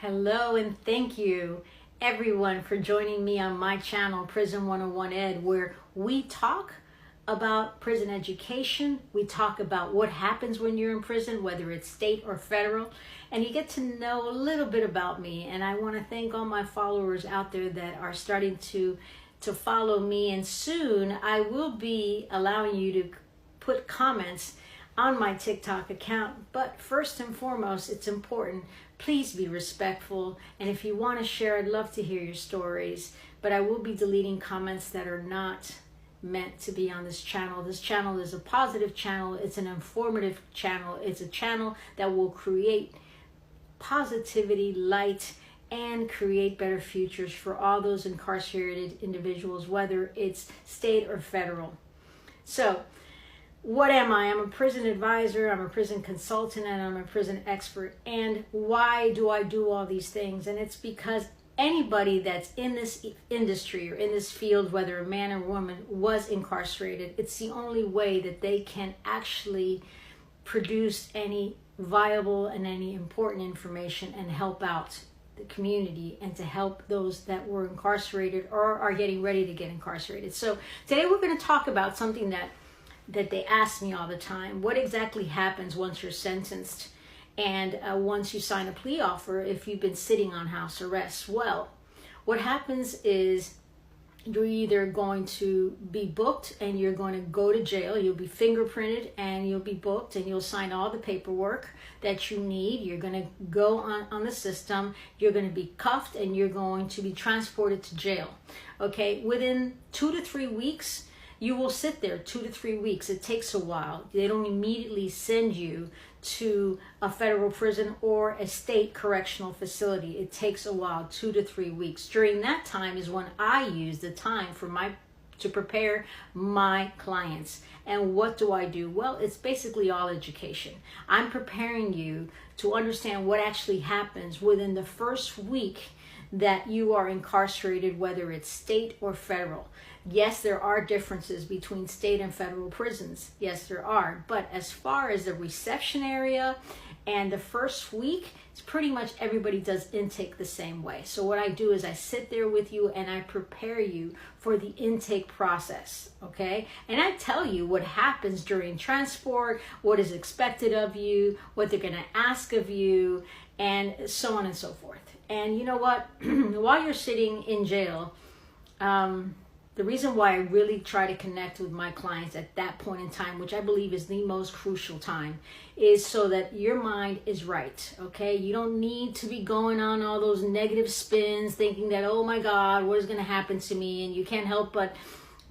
Hello and thank you everyone for joining me on my channel Prison 101 Ed, where we talk about prison education. We talk about what happens when you're in prison, whether it's state or federal, and you get to know a little bit about me. And I want to thank all my followers out there that are starting to follow me, and soon I will be allowing you to put comments on my TikTok account. But first and foremost, it's important, please be respectful, and if you want to share, I'd love to hear your stories, but I will be deleting comments that are not meant to be on this channel. This channel is a positive channel, it's an informative channel, it's a channel that will create positivity, light, and create better futures for all those incarcerated individuals, whether it's state or federal. So what am I? I'm a prison advisor, I'm a prison consultant, and I'm a prison expert. And why do I do all these things? And it's because anybody that's in this industry or in this field, whether a man or woman, was incarcerated, it's the only way that they can actually produce any viable and any important information and help out the community and to help those that were incarcerated or are getting ready to get incarcerated. So today we're going to talk about something that they ask me all the time. What exactly happens once you're sentenced and once you sign a plea offer if you've been sitting on house arrest? Well, what happens is you're either going to be booked and you're going to go to jail. You'll be fingerprinted and you'll be booked and you'll sign all the paperwork that you need. You're going to go on the system. You're going to be cuffed and you're going to be transported to jail. Okay, within 2 to 3 weeks, you will sit there 2 to 3 weeks. It takes a while. They don't immediately send you to a federal prison or a state correctional facility. It takes a while, 2 to 3 weeks. During that time is when I use the time to prepare my clients. And what do I do? Well, it's basically all education. I'm preparing you to understand what actually happens within the first week that you are incarcerated, whether it's state or federal. Yes, there are differences between state and federal prisons. Yes, there are. But as far as the reception area and the first week, it's pretty much everybody does intake the same way. So what I do is I sit there with you and I prepare you for the intake process, okay? And I tell you what happens during transport, what is expected of you, what they're gonna ask of you, and so on and so forth. And you know what? While you're sitting in jail, the reason why I really try to connect with my clients at that point in time, which I believe is the most crucial time, is so that your mind is right, okay? You don't need to be going on all those negative spins, thinking that, oh my God, what is going to happen to me? And you can't help but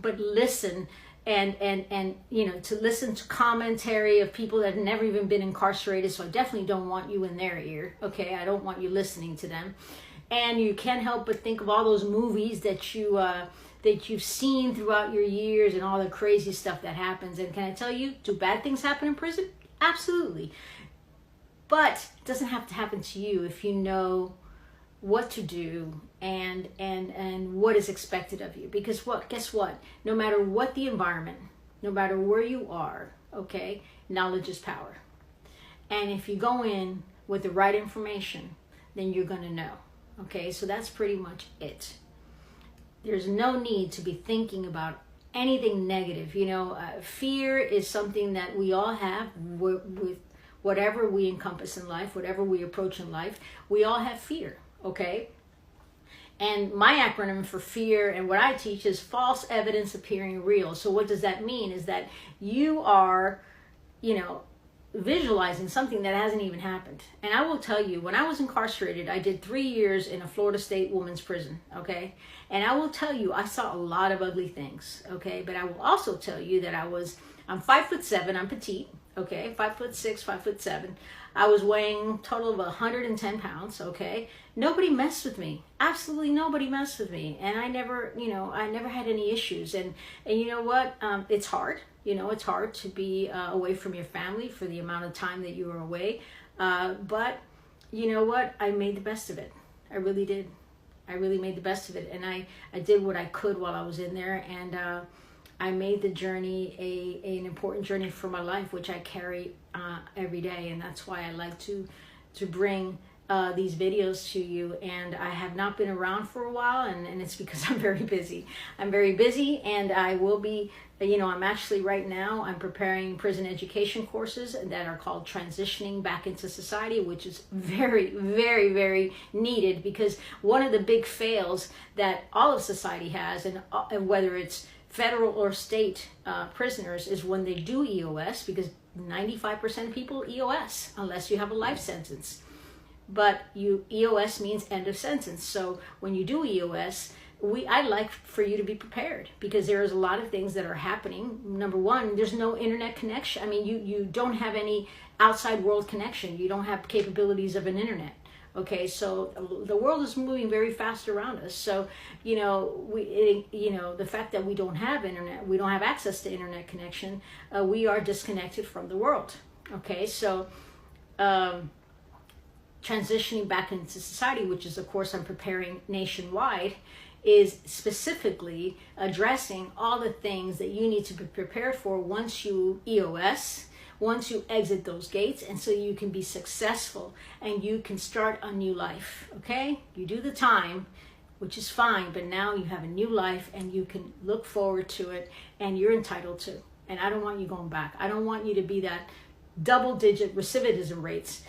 listen and you know, to listen to commentary of people that have never even been incarcerated. So I definitely don't want you in their ear, okay? I don't want you listening to them. And you can't help but think of all those movies that you've seen throughout your years and all the crazy stuff that happens. And can I tell you, do bad things happen in prison? Absolutely. But it doesn't have to happen to you if you know what to do and what is expected of you. Because guess what? No matter what the environment, no matter where you are, okay, knowledge is power. And if you go in with the right information, then you're going to know. Okay, so that's pretty much it. There's no need to be thinking about anything negative. You know, fear is something that we all have with whatever we encompass in life, whatever we approach in life. We all have fear, okay? And my acronym for fear and what I teach is false evidence appearing real. So what does that mean? Is that you are, you know, visualizing something that hasn't even happened. And I will tell you, when I was incarcerated, I did 3 years in a Florida State women's prison, okay? And I will tell you, I saw a lot of ugly things, okay? But I will also tell you that I'm 5'7", I'm petite, okay? 5'6", 5'7". I was weighing a total of 110 pounds, okay? Nobody messed with me. Absolutely nobody messed with me. And I never had any issues. And you know what? It's hard. You know, it's hard to be away from your family for the amount of time that you were away. But you know what? I made the best of it. I really did. I really made the best of it. And I did what I could while I was in there. And I made the journey an important journey for my life, which I carry every day. And that's why I like to bring these videos to you, and I have not been around for a while, and it's because I'm very busy. I'm very busy, and I will be, I'm actually right now, I'm preparing prison education courses that are called Transitioning Back into Society, which is very, very, very needed, because one of the big fails that all of society has, and whether it's federal or state prisoners, is when they do EOS, because 95% of people EOS unless you have a life sentence. But EOS means end of sentence. So when you do EOS, I'd like for you to be prepared, because there's a lot of things that are happening. Number one, there's no internet connection. I mean, you don't have any outside world connection. You don't have capabilities of an internet. Okay, so the world is moving very fast around us. So, the fact that we don't have internet, we don't have access to internet connection, we are disconnected from the world. Okay, so transitioning back into society, which is a course I'm preparing nationwide, is specifically addressing all the things that you need to be prepared for once you EOS, once you exit those gates, and so you can be successful and you can start a new life. Okay, you do the time, which is fine, but now you have a new life and you can look forward to it, and you're entitled to. And I don't want you going back. I don't want you to be that double-digit recidivism rates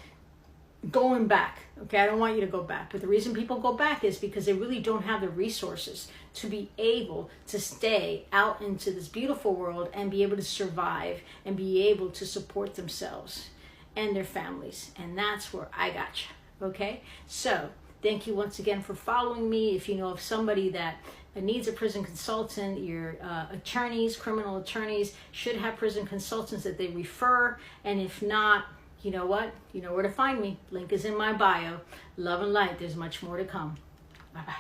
going back. Okay, I don't want you to go back. But the reason people go back is because they really don't have the resources to be able to stay out into this beautiful world and be able to survive and be able to support themselves and their families. And that's where I got you. Okay, so thank you once again for following me. If you know of somebody that needs a prison consultant, your attorneys, criminal attorneys should have prison consultants that they refer. And if not, you know what? You know where to find me. Link is in my bio. Love and light. There's much more to come. Bye-bye.